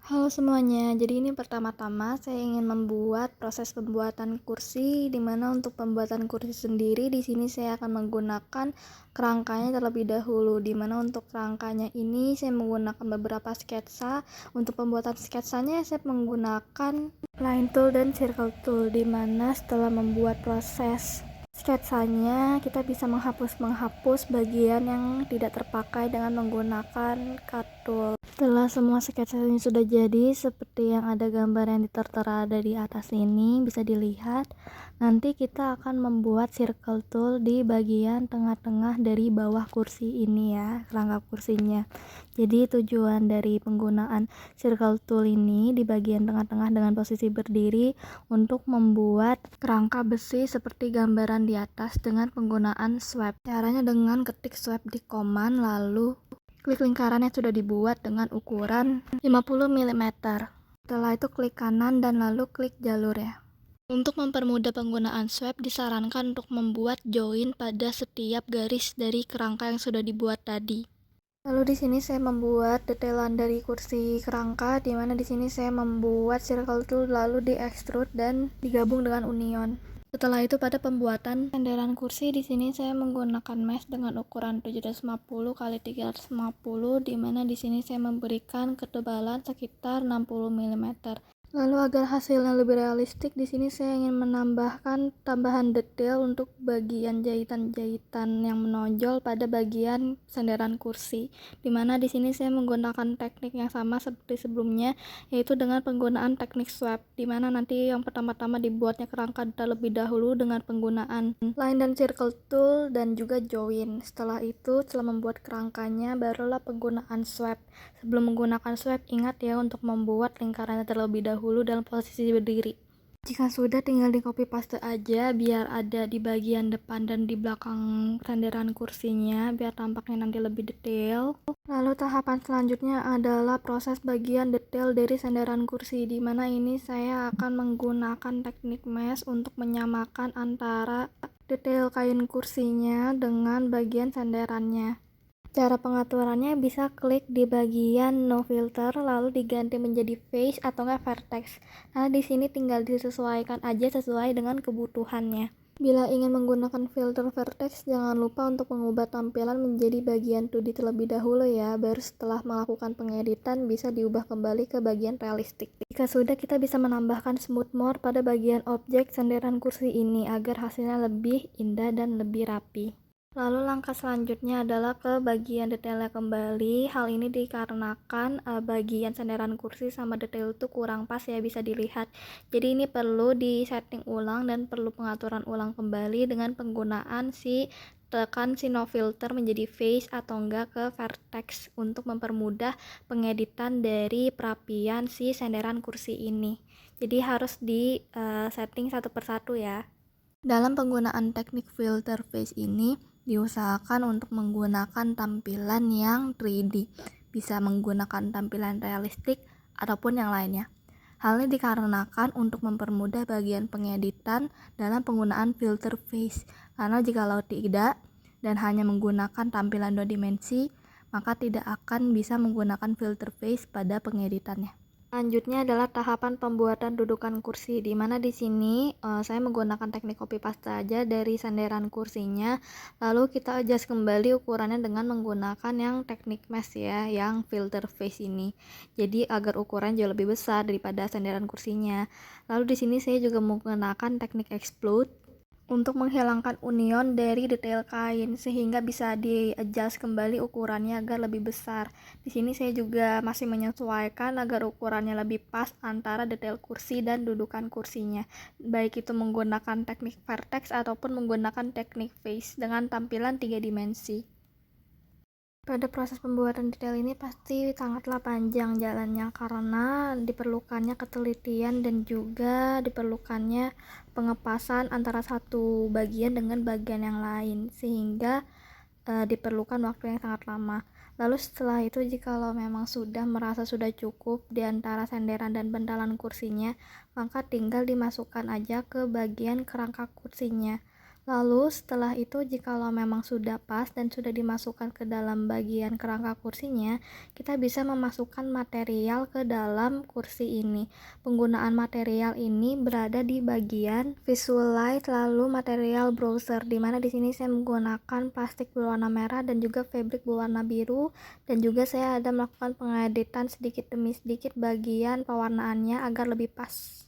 Halo semuanya, jadi ini pertama-tama saya ingin membuat proses pembuatan kursi, di mana untuk pembuatan kursi sendiri di sini saya akan menggunakan kerangkanya terlebih dahulu, di mana untuk kerangkanya ini saya menggunakan beberapa sketsa. Untuk pembuatan sketsanya saya menggunakan line tool dan circle tool, di mana setelah membuat proses sketsanya kita bisa menghapus bagian yang tidak terpakai dengan menggunakan cut tool. Setelah semua sketsa ini sudah jadi seperti yang ada gambar yang tertera di atas ini bisa dilihat, nanti kita akan membuat circle tool di bagian tengah-tengah dari bawah kursi ini ya, kerangka kursinya. Jadi tujuan dari penggunaan circle tool ini di bagian tengah-tengah dengan posisi berdiri untuk membuat kerangka besi seperti gambaran di atas dengan penggunaan swipe. Caranya dengan ketik swipe di command, lalu klik lingkaran yang sudah dibuat dengan ukuran 50 mm. Setelah itu klik kanan dan lalu klik jalur ya. Untuk mempermudah penggunaan swipe disarankan untuk membuat join pada setiap garis dari kerangka yang sudah dibuat tadi. Lalu di sini saya membuat detailan dari kursi kerangka, di mana di sini saya membuat circle tool lalu di extrude dan digabung dengan union. Setelah itu pada pembuatan sandaran kursi di sini saya menggunakan mesh dengan ukuran 750 x 350, di mana di sini saya memberikan ketebalan sekitar 60 mm. Lalu agar hasilnya lebih realistik, di sini saya ingin menambahkan tambahan detail untuk bagian jahitan-jahitan yang menonjol pada bagian sandaran kursi. Dimana di sini saya menggunakan teknik yang sama seperti sebelumnya, yaitu dengan penggunaan teknik swipe. Dimana nanti yang pertama-tama dibuatnya kerangka terlebih dahulu dengan penggunaan line dan circle tool dan juga join. Setelah itu, setelah membuat kerangkanya, barulah penggunaan swipe. Sebelum menggunakan swipe, ingat ya untuk membuat lingkarannya terlebih dahulu dalam posisi berdiri. Jika sudah, tinggal di copy paste aja biar ada di bagian depan dan di belakang sandaran kursinya biar tampaknya nanti lebih detail. Lalu tahapan selanjutnya adalah proses bagian detail dari sandaran kursi, di mana ini saya akan menggunakan teknik mesh untuk menyamakan antara detail kain kursinya dengan bagian sandarannya. Cara pengaturannya bisa klik di bagian no filter lalu diganti menjadi face atau enggak vertex. Nah, di sini tinggal disesuaikan aja sesuai dengan kebutuhannya. Bila ingin menggunakan filter vertex, jangan lupa untuk mengubah tampilan menjadi bagian 2D terlebih dahulu ya, baru setelah melakukan pengeditan bisa diubah kembali ke bagian realistik. Jika sudah, kita bisa menambahkan smooth more pada bagian objek sandaran kursi ini agar hasilnya lebih indah dan lebih rapi. Lalu langkah selanjutnya adalah ke bagian detailnya kembali. Hal ini dikarenakan bagian sandaran kursi sama detail itu kurang pas ya, bisa dilihat. Jadi ini perlu disetting ulang dan perlu pengaturan ulang kembali dengan penggunaan tekan si no filter menjadi face atau enggak ke vertex untuk mempermudah pengeditan dari perapian si sandaran kursi ini. Jadi harus di setting satu persatu ya. Dalam penggunaan teknik filter face ini, diusahakan untuk menggunakan tampilan yang 3D, bisa menggunakan tampilan realistik ataupun yang lainnya. Hal ini dikarenakan untuk mempermudah bagian pengeditan dalam penggunaan filter face, karena jikalau tidak dan hanya menggunakan tampilan 2 dimensi, maka tidak akan bisa menggunakan filter face pada pengeditannya. Selanjutnya adalah tahapan pembuatan dudukan kursi, di mana di sini saya menggunakan teknik copy paste aja dari sandaran kursinya, lalu kita adjust kembali ukurannya dengan menggunakan yang teknik mesh ya, yang filter face ini. Jadi agar ukuran jauh lebih besar daripada sandaran kursinya. Lalu di sini saya juga menggunakan teknik explode untuk menghilangkan union dari detail kain sehingga bisa di-adjust kembali ukurannya agar lebih besar. Di sini saya juga masih menyesuaikan agar ukurannya lebih pas antara detail kursi dan dudukan kursinya, baik itu menggunakan teknik vertex ataupun menggunakan teknik face dengan tampilan 3 dimensi. Pada proses pembuatan detail ini pasti sangatlah panjang jalannya karena diperlukannya ketelitian dan juga diperlukannya pengepasan antara satu bagian dengan bagian yang lain sehingga diperlukan waktu yang sangat lama. Lalu setelah itu jikalau memang sudah merasa sudah cukup di antara sandaran dan bantalan kursinya, maka tinggal dimasukkan aja ke bagian kerangka kursinya. Lalu setelah itu jikalau memang sudah pas dan sudah dimasukkan ke dalam bagian kerangka kursinya, kita bisa memasukkan material ke dalam kursi ini. Penggunaan material ini berada di bagian Visualize lalu material browser, di mana di sini saya menggunakan plastik berwarna merah dan juga fabric berwarna biru, dan juga saya ada melakukan pengeditan sedikit demi sedikit bagian pewarnaannya agar lebih pas.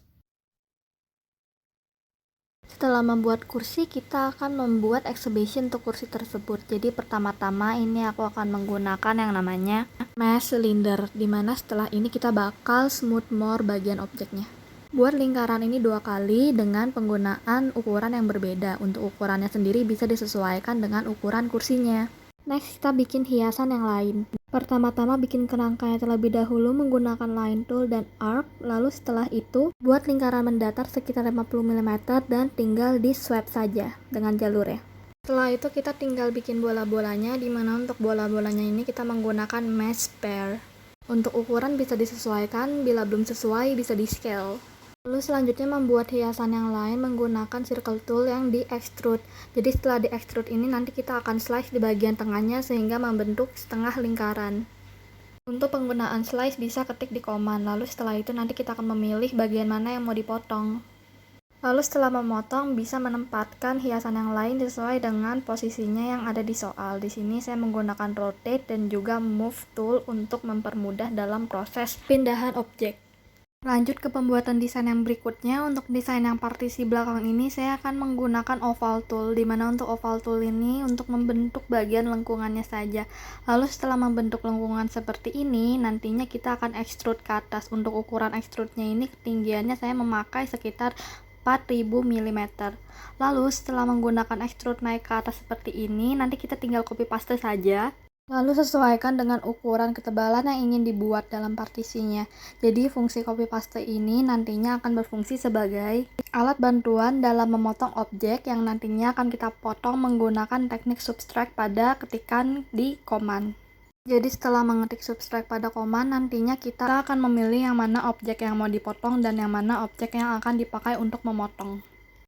Setelah membuat kursi, kita akan membuat exhibition untuk kursi tersebut. Jadi pertama-tama ini aku akan menggunakan yang namanya mesh cylinder, dimana setelah ini kita bakal smooth more bagian objeknya. Buat lingkaran ini 2 kali dengan penggunaan ukuran yang berbeda. Untuk ukurannya sendiri bisa disesuaikan dengan ukuran kursinya. Next, kita bikin hiasan yang lain. Pertama-tama bikin kerangkanya terlebih dahulu menggunakan line tool dan arc, lalu setelah itu buat lingkaran mendatar sekitar 50 mm dan tinggal di swipe saja dengan jalurnya. Setelah itu kita tinggal bikin bola-bolanya, dimana untuk bola-bolanya ini kita menggunakan mesh pair. Untuk ukuran bisa disesuaikan, bila belum sesuai bisa di scale. Lalu selanjutnya membuat hiasan yang lain menggunakan circle tool yang di extrude. Jadi setelah di extrude ini nanti kita akan slice di bagian tengahnya sehingga membentuk setengah lingkaran. Untuk penggunaan slice bisa ketik di command, lalu setelah itu nanti kita akan memilih bagian mana yang mau dipotong. Lalu setelah memotong bisa menempatkan hiasan yang lain sesuai dengan posisinya yang ada di soal. Di sini saya menggunakan rotate dan juga move tool untuk mempermudah dalam proses pindahan objek. Lanjut ke pembuatan desain yang berikutnya. Untuk desain yang partisi belakang ini saya akan menggunakan oval tool, dimana untuk oval tool ini untuk membentuk bagian lengkungannya saja. Lalu setelah membentuk lengkungan seperti ini, nantinya kita akan extrude ke atas. Untuk ukuran extrude-nya ini ketinggiannya saya memakai sekitar 4000 mm. Lalu setelah menggunakan extrude naik ke atas seperti ini, nanti kita tinggal copy paste saja. Lalu sesuaikan dengan ukuran ketebalan yang ingin dibuat dalam partisinya. Jadi fungsi copy paste ini nantinya akan berfungsi sebagai alat bantuan dalam memotong objek yang nantinya akan kita potong menggunakan teknik subtract pada ketikan di command. Jadi setelah mengetik subtract pada command, nantinya kita akan memilih yang mana objek yang mau dipotong dan yang mana objek yang akan dipakai untuk memotong.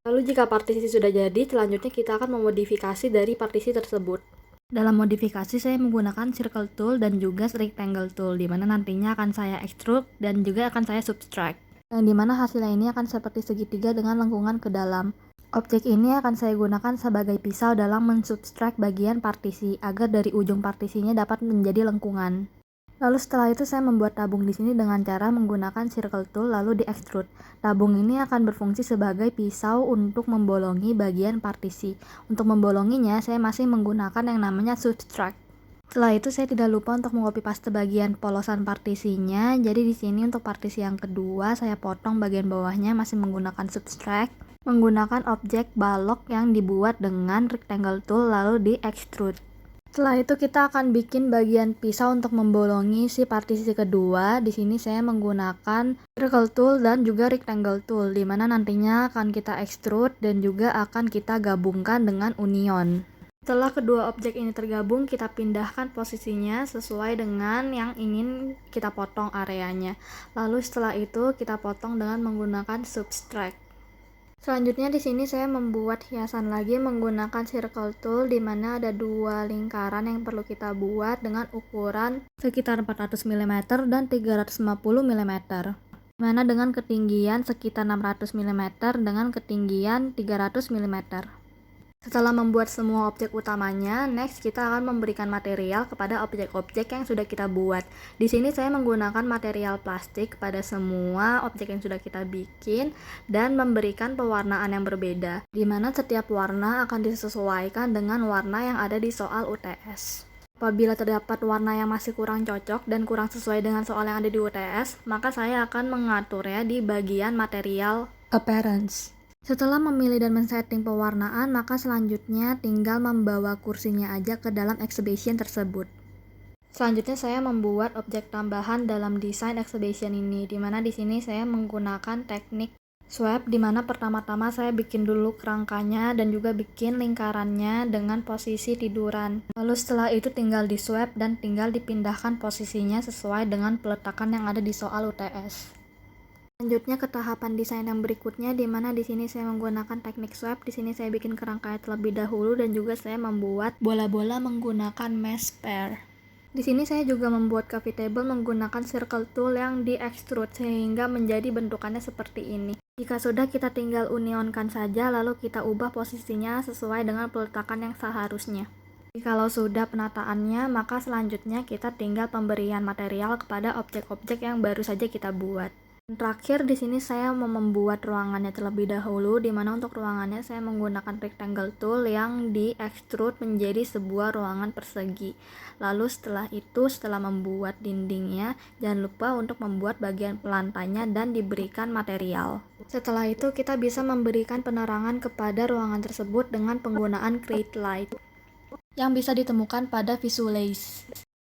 Lalu jika partisi sudah jadi, selanjutnya kita akan memodifikasi dari partisi tersebut. Dalam modifikasi saya menggunakan circle tool dan juga rectangle tool, dimana nantinya akan saya extrude dan juga akan saya subtract, yang dimana hasilnya ini akan seperti segitiga dengan lengkungan ke dalam. Objek ini akan saya gunakan sebagai pisau dalam mensubtract bagian partisi agar dari ujung partisinya dapat menjadi lengkungan. Lalu setelah itu saya membuat tabung di sini dengan cara menggunakan circle tool lalu di extrude. Tabung ini akan berfungsi sebagai pisau untuk membolongi bagian partisi. Untuk membolonginya saya masih menggunakan yang namanya subtract. Setelah itu saya tidak lupa untuk mengcopy paste bagian polosan partisinya. Jadi di sini untuk partisi yang kedua saya potong bagian bawahnya masih menggunakan subtract, menggunakan objek balok yang dibuat dengan rectangle tool lalu di extrude. Setelah itu kita akan bikin bagian pisau untuk membolongi si partisi kedua. Di sini saya menggunakan circle tool dan juga rectangle tool, di mana nantinya akan kita extrude dan juga akan kita gabungkan dengan union. Setelah kedua objek ini tergabung, kita pindahkan posisinya sesuai dengan yang ingin kita potong areanya. Lalu setelah itu kita potong dengan menggunakan subtract. Selanjutnya di sini saya membuat hiasan lagi menggunakan circle tool, di mana ada 2 lingkaran yang perlu kita buat dengan ukuran sekitar 400 mm dan 350 mm. Dimana dengan ketinggian sekitar 600 mm dengan ketinggian 300 mm. Setelah membuat semua objek utamanya, next kita akan memberikan material kepada objek-objek yang sudah kita buat. Di sini saya menggunakan material plastik pada semua objek yang sudah kita bikin dan memberikan pewarnaan yang berbeda, di mana setiap warna akan disesuaikan dengan warna yang ada di soal UTS. Apabila terdapat warna yang masih kurang cocok dan kurang sesuai dengan soal yang ada di UTS, maka saya akan mengaturnya di bagian material appearance. Setelah memilih dan men-setting pewarnaan, maka selanjutnya tinggal membawa kursinya aja ke dalam exhibition tersebut. Selanjutnya saya membuat objek tambahan dalam desain exhibition ini, dimana di sini saya menggunakan teknik sweep, dimana pertama-tama saya bikin dulu kerangkanya dan juga bikin lingkarannya dengan posisi tiduran. Lalu setelah itu tinggal di sweep dan tinggal dipindahkan posisinya sesuai dengan peletakan yang ada di soal UTS. Selanjutnya ke tahapan desain yang berikutnya, di mana di sini saya menggunakan teknik swipe. Di sini saya bikin kerangkanya terlebih dahulu dan juga saya membuat bola-bola menggunakan mesh pair. Di sini saya juga membuat coffee table menggunakan circle tool yang di extrude sehingga menjadi bentukannya seperti ini. Jika sudah, kita tinggal unionkan saja lalu kita ubah posisinya sesuai dengan peletakan yang seharusnya. Kalau sudah penataannya, maka selanjutnya kita tinggal pemberian material kepada objek-objek yang baru saja kita buat. Terakhir di sini saya mau membuat ruangannya terlebih dahulu, di mana untuk ruangannya saya menggunakan rectangle tool yang di extrude menjadi sebuah ruangan persegi. Lalu setelah itu, setelah membuat dindingnya, jangan lupa untuk membuat bagian lantainya dan diberikan material. Setelah itu kita bisa memberikan penerangan kepada ruangan tersebut dengan penggunaan create light yang bisa ditemukan pada Visualize.